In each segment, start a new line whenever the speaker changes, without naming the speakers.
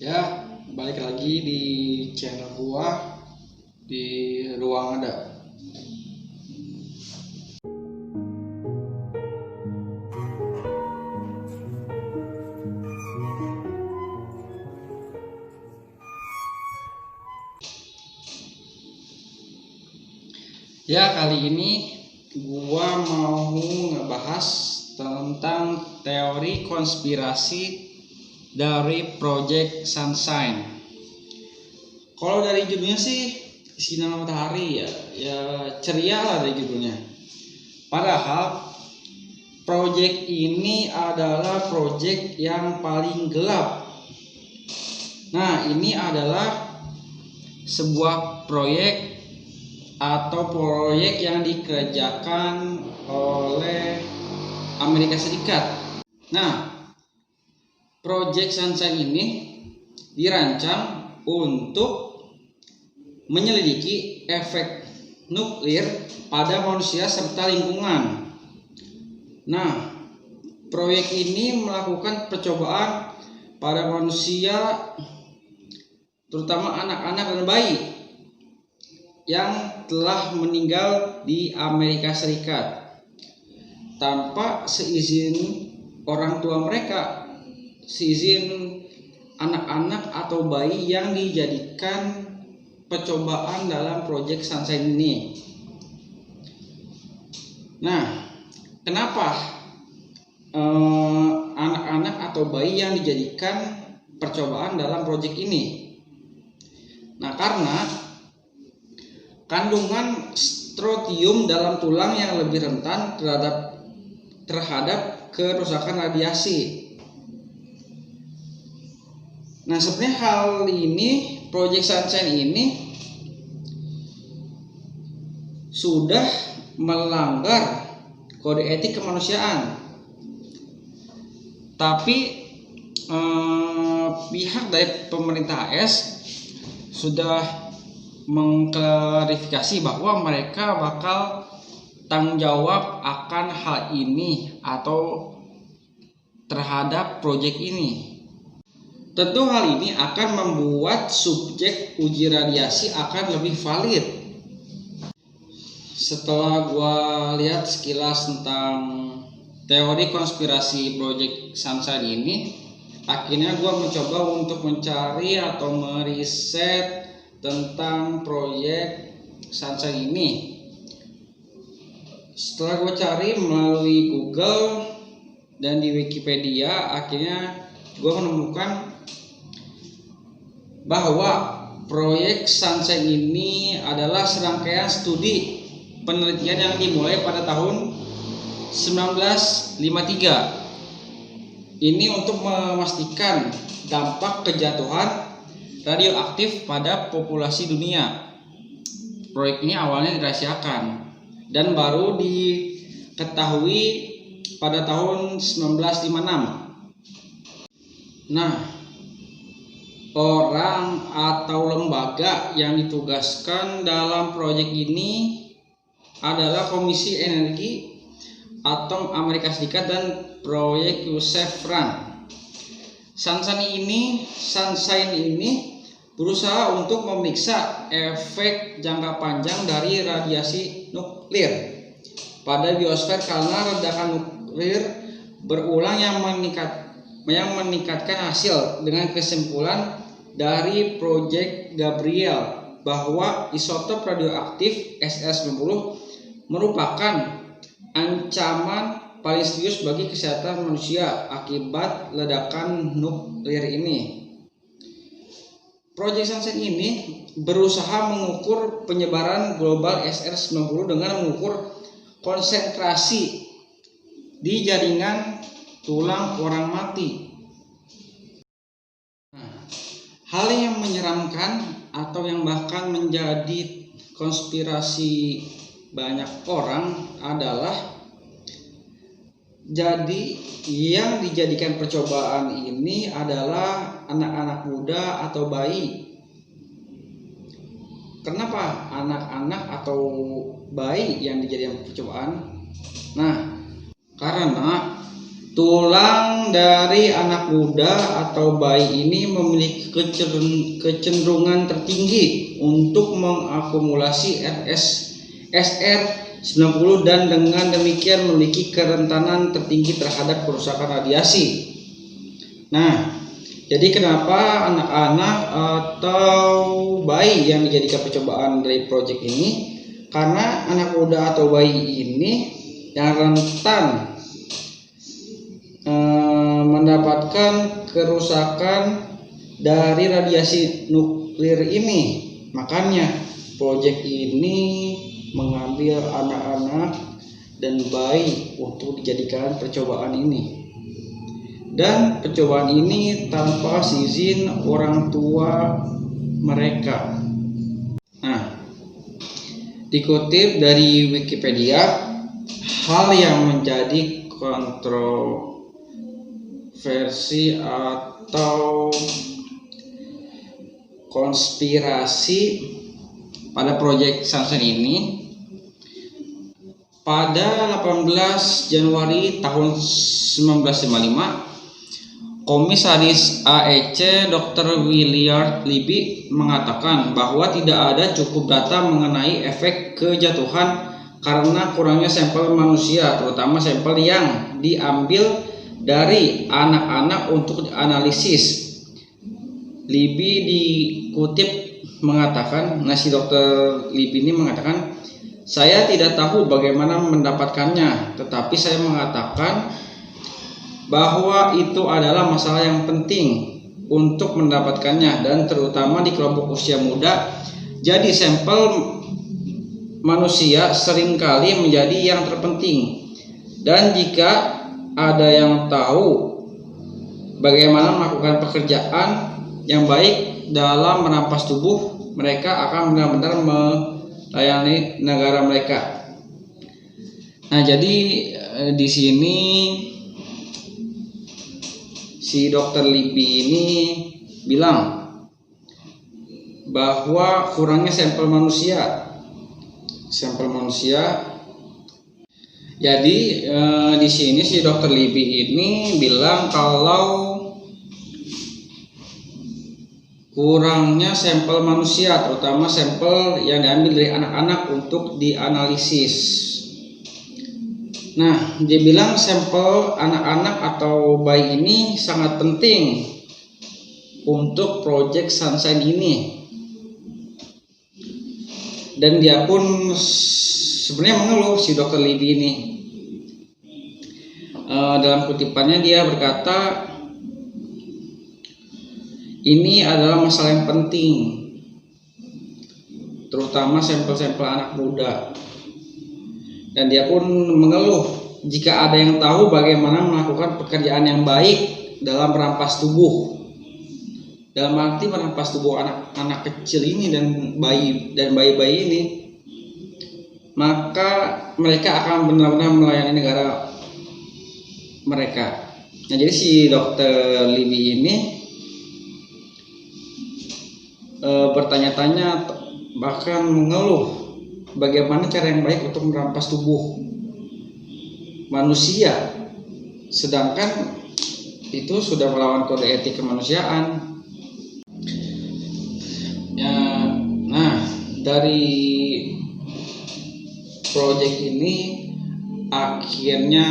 Ya, balik lagi di channel gua di Ruang Ada. Ya, kali ini gua mau ngebahas tentang teori konspirasi dari Project Sunshine. Kalau dari judulnya sih sinar matahari ya ceria lah dari judulnya. Padahal project ini adalah project yang paling gelap. Nah, ini adalah sebuah proyek atau proyek yang dikerjakan oleh Amerika Serikat. Nah, Project Sunshine ini dirancang untuk menyelidiki efek nuklir pada manusia serta lingkungan. Nah, proyek ini melakukan percobaan pada manusia, terutama anak-anak dan bayi yang telah meninggal di Amerika Serikat tanpa seizin orang tua mereka, seizin anak-anak atau bayi yang dijadikan percobaan dalam Project Sunshine ini. Nah, kenapa anak-anak atau bayi yang dijadikan percobaan dalam proyek ini? Nah, karena kandungan strontium dalam tulang yang lebih rentan terhadap kerusakan radiasi. Nah, sebenarnya hal ini, Project Sunshine ini sudah melanggar kode etik kemanusiaan. Tapi pihak dari pemerintah AS sudah mengklarifikasi bahwa mereka bakal tanggung jawab akan hal ini atau terhadap proyek ini. Tentu hal ini akan membuat subjek uji radiasi akan lebih valid. Setelah gua lihat sekilas tentang teori konspirasi Project Sunshine ini, akhirnya gua mencoba untuk mencari atau meriset tentang proyek Sunshine ini. Setelah gue cari melalui Google dan di Wikipedia, akhirnya gue menemukan bahwa proyek Sunshine ini adalah serangkaian studi penelitian yang dimulai pada tahun 1953. Ini untuk memastikan dampak kejatuhan radioaktif pada populasi dunia. Proyek ini awalnya dirahasiakan dan baru diketahui pada tahun 1956. Nah, orang atau lembaga yang ditugaskan dalam proyek ini adalah Komisi Energi Atom Amerika Serikat dan Proyek Yosef Run. Sunshine ini berusaha untuk memeriksa efek jangka panjang dari radiasi nuklir pada biosfer karena ledakan nuklir berulang yang meningkatkan hasil dengan kesimpulan dari Proyek Gabriel bahwa isotop radioaktif SR90 merupakan ancaman paling serius bagi kesehatan manusia akibat ledakan nuklir ini. Project Sunshine ini berusaha mengukur penyebaran global SR90 dengan mengukur konsentrasi di jaringan tulang orang mati. Nah, hal yang menyeramkan atau yang bahkan menjadi konspirasi banyak orang adalah jadi yang dijadikan percobaan ini adalah anak-anak muda atau bayi. Kenapa anak-anak atau bayi yang dijadikan percobaan? Nah, karena Tulang dari anak muda atau bayi ini memiliki kecenderungan tertinggi untuk mengakumulasi SR90 dan dengan demikian memiliki kerentanan tertinggi terhadap kerusakan radiasi. Nah, jadi kenapa anak-anak atau bayi yang dijadikan percobaan dari proyek ini? Karena anak muda atau bayi ini yang rentan mendapatkan kerusakan dari radiasi nuklir ini. Makanya proyek ini mengambil anak-anak dan bayi untuk dijadikan percobaan ini. Dan percobaan ini tanpa izin orang tua mereka. Nah, dikutip dari Wikipedia, hal yang menjadi kontroversi atau konspirasi pada proyek Sunshine ini, pada 18 Januari tahun 1955, Komisaris AEC Dr. Willard Libby mengatakan bahwa tidak ada cukup data mengenai efek kejatuhan karena kurangnya sampel manusia, terutama sampel yang diambil dari anak-anak untuk dianalisis. Libby dikutip mengatakan, si Dr. Libby ini mengatakan, saya tidak tahu bagaimana mendapatkannya, tetapi saya mengatakan bahwa itu adalah masalah yang penting untuk mendapatkannya dan terutama di kelompok usia muda. Jadi sampel manusia seringkali menjadi yang terpenting, dan jika ada yang tahu bagaimana melakukan pekerjaan yang baik dalam merampas tubuh, mereka akan benar-benar melayani negara mereka. Nah, jadi di sini si Dr. Libby ini bilang bahwa kurangnya sampel manusia. Jadi di sini si Dr. Libby ini bilang kalau kurangnya sampel manusia, terutama sampel yang diambil dari anak-anak untuk dianalisis. Nah, dia bilang sampel anak-anak atau bayi ini sangat penting untuk proyek Sunshine ini. Dan dia pun sebenarnya mengeluh si Dr. Libby ini. Dalam kutipannya dia berkata, ini adalah masalah yang penting, terutama sampel-sampel anak muda. Dan dia pun mengeluh jika ada yang tahu bagaimana melakukan pekerjaan yang baik dalam merampas tubuh. Dalam arti merampas tubuh anak-anak kecil ini dan bayi-bayi ini, maka mereka akan benar-benar melayani negara mereka. Nah, jadi si Dr. Libby ini bertanya-tanya bahkan mengeluh bagaimana cara yang baik untuk merampas tubuh manusia, sedangkan itu sudah melawan kode etik kemanusiaan. Ya, nah dari proyek ini akhirnya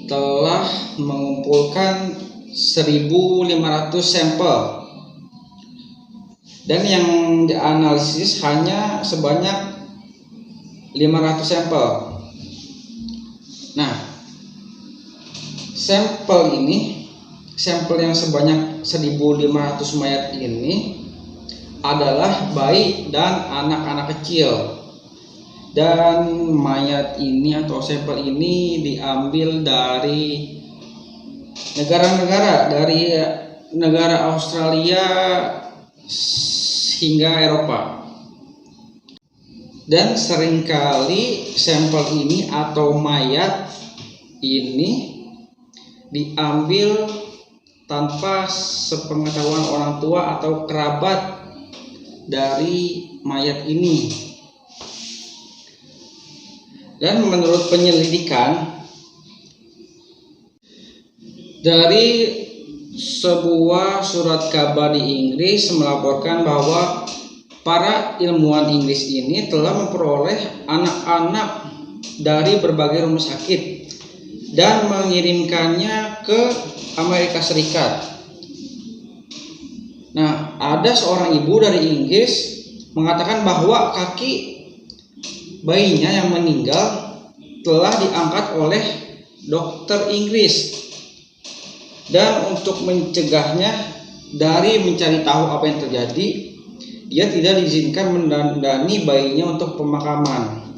telah mengumpulkan 1.500 sampel. Dan yang dianalisis hanya sebanyak 500 sampel. Nah, sampel yang sebanyak 1.500 mayat ini adalah bayi dan anak-anak kecil. Dan mayat ini atau sampel ini diambil dari negara-negara, dari negara Australia hingga Eropa. Dan seringkali sampel ini atau mayat ini diambil tanpa sepengetahuan orang tua atau kerabat dari mayat ini. Dan menurut penyelidikan Dari sebuah surat kabar di Inggris melaporkan bahwa para ilmuwan Inggris ini telah memperoleh anak-anak dari berbagai rumah sakit dan mengirimkannya ke Amerika Serikat. Nah, ada seorang ibu dari Inggris mengatakan bahwa kaki bayinya yang meninggal telah diangkat oleh dokter Inggris, dan untuk mencegahnya dari mencari tahu apa yang terjadi, dia tidak diizinkan mendandani bayinya untuk pemakaman.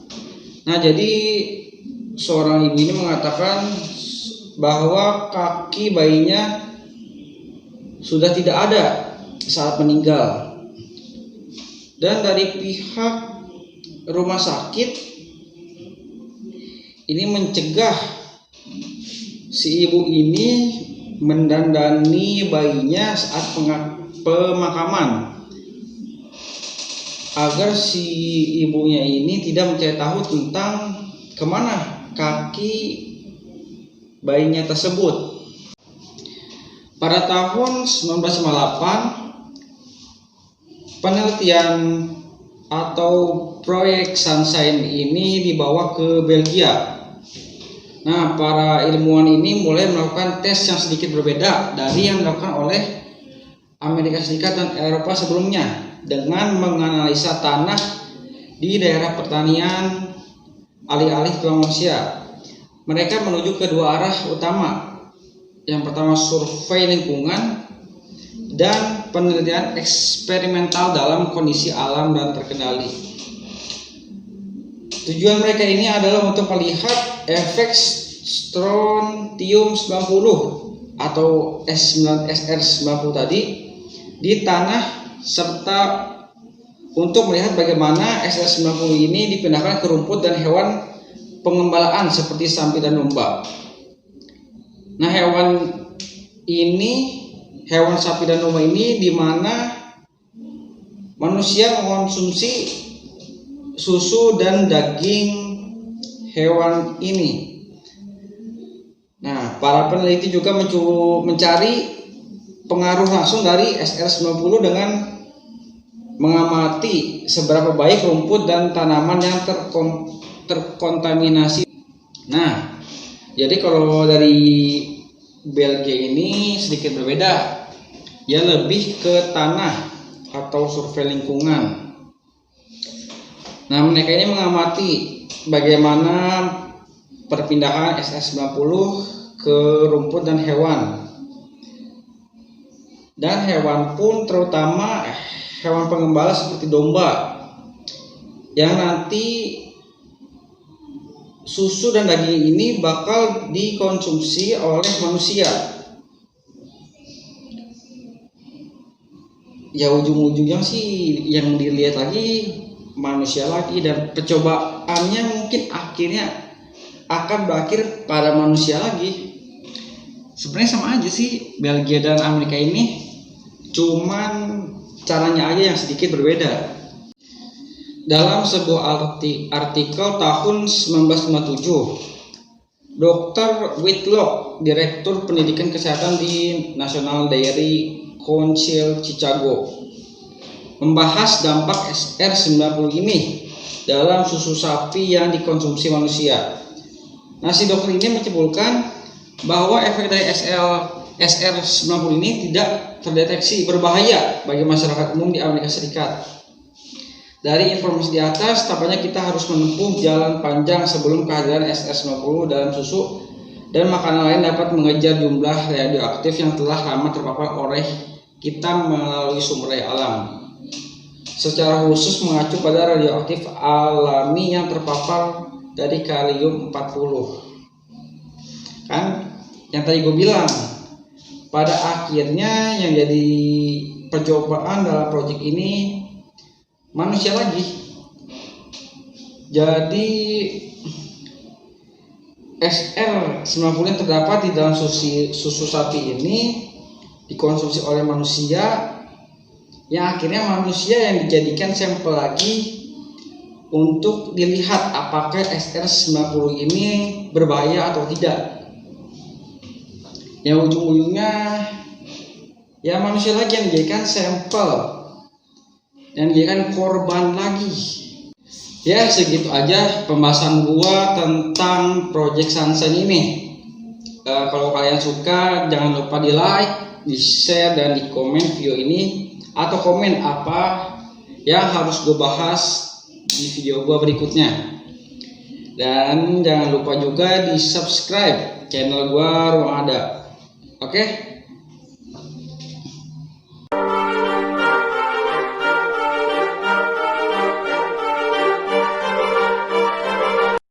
Nah, jadi seorang ibu ini mengatakan bahwa kaki bayinya sudah tidak ada saat meninggal, dan dari pihak rumah sakit ini mencegah si ibu ini mendandani bayinya saat pemakaman agar si ibunya ini tidak mencari tahu tentang kemana kaki bayinya tersebut. Pada tahun 1958, penelitian atau proyek Sunshine ini dibawa ke Belgia. Nah, para ilmuwan ini mulai melakukan tes yang sedikit berbeda dari yang dilakukan oleh Amerika Serikat dan Eropa sebelumnya, dengan menganalisa tanah di daerah pertanian alih-alih tulang manusia. Mereka menuju ke dua arah utama. Yang pertama, survei lingkungan dan penelitian eksperimental dalam kondisi alam dan terkendali. Tujuan mereka ini adalah untuk melihat efek strontium 90 atau SR90 tadi di tanah, serta untuk melihat bagaimana SR90 ini dipindahkan ke rumput dan hewan pengembalaan seperti sapi dan domba. Nah, hewan sapi dan domba ini di mana manusia mengonsumsi susu dan daging hewan ini. Nah, para peneliti juga mencari pengaruh langsung dari SR90 dengan mengamati seberapa baik rumput dan tanaman yang terkontaminasi. Nah, jadi kalau dari Belgia ini sedikit berbeda. Dia lebih ke tanah atau survei lingkungan. Nah, mereka ini mengamati bagaimana perpindahan SR90 ke rumput dan hewan. Dan hewan pun, terutama hewan pengembala seperti domba, yang nanti susu dan daging ini bakal dikonsumsi oleh manusia. Ya, ujung-ujungnya sih yang dilihat lagi manusia lagi, dan percobaannya mungkin akhirnya akan berakhir pada manusia lagi. Sebenarnya sama aja sih Belgia dan Amerika ini, cuman caranya aja yang sedikit berbeda. Dalam sebuah artikel tahun 1957, Dr. Whitlock, Direktur Pendidikan Kesehatan di National Dairy Council Chicago, membahas dampak SR90 ini dalam susu sapi yang dikonsumsi manusia. Nah, si dokter ini menyimpulkan bahwa efek dari SR90 ini tidak terdeteksi berbahaya bagi masyarakat umum di Amerika Serikat. Dari informasi di atas, tampaknya kita harus menempuh jalan panjang sebelum kehadiran SR90 dalam susu dan makanan lain dapat mengejar jumlah radioaktif yang telah lama terpapar oleh kita melalui sumber daya alam. Secara khusus mengacu pada radioaktif alami yang terpapar dari kalium 40. Kan yang tadi gue bilang, pada akhirnya yang jadi percobaan dalam proyek ini manusia lagi. Jadi SR90 yang terdapat di dalam susu sapi ini dikonsumsi oleh manusia, yang akhirnya manusia yang dijadikan sampel lagi untuk dilihat apakah SR90 ini berbahaya atau tidak. Ya ujung-ujungnya ya manusia lagi yang dijadikan sampel dan dijadikan korban lagi. Ya segitu aja pembahasan gua tentang Project Sunshine ini. Kalau kalian suka jangan lupa di like, di share, dan di komen video ini, atau komen apa yang harus gue bahas di video gue berikutnya. Dan jangan lupa juga di subscribe channel gue Ruang Ada. Oke?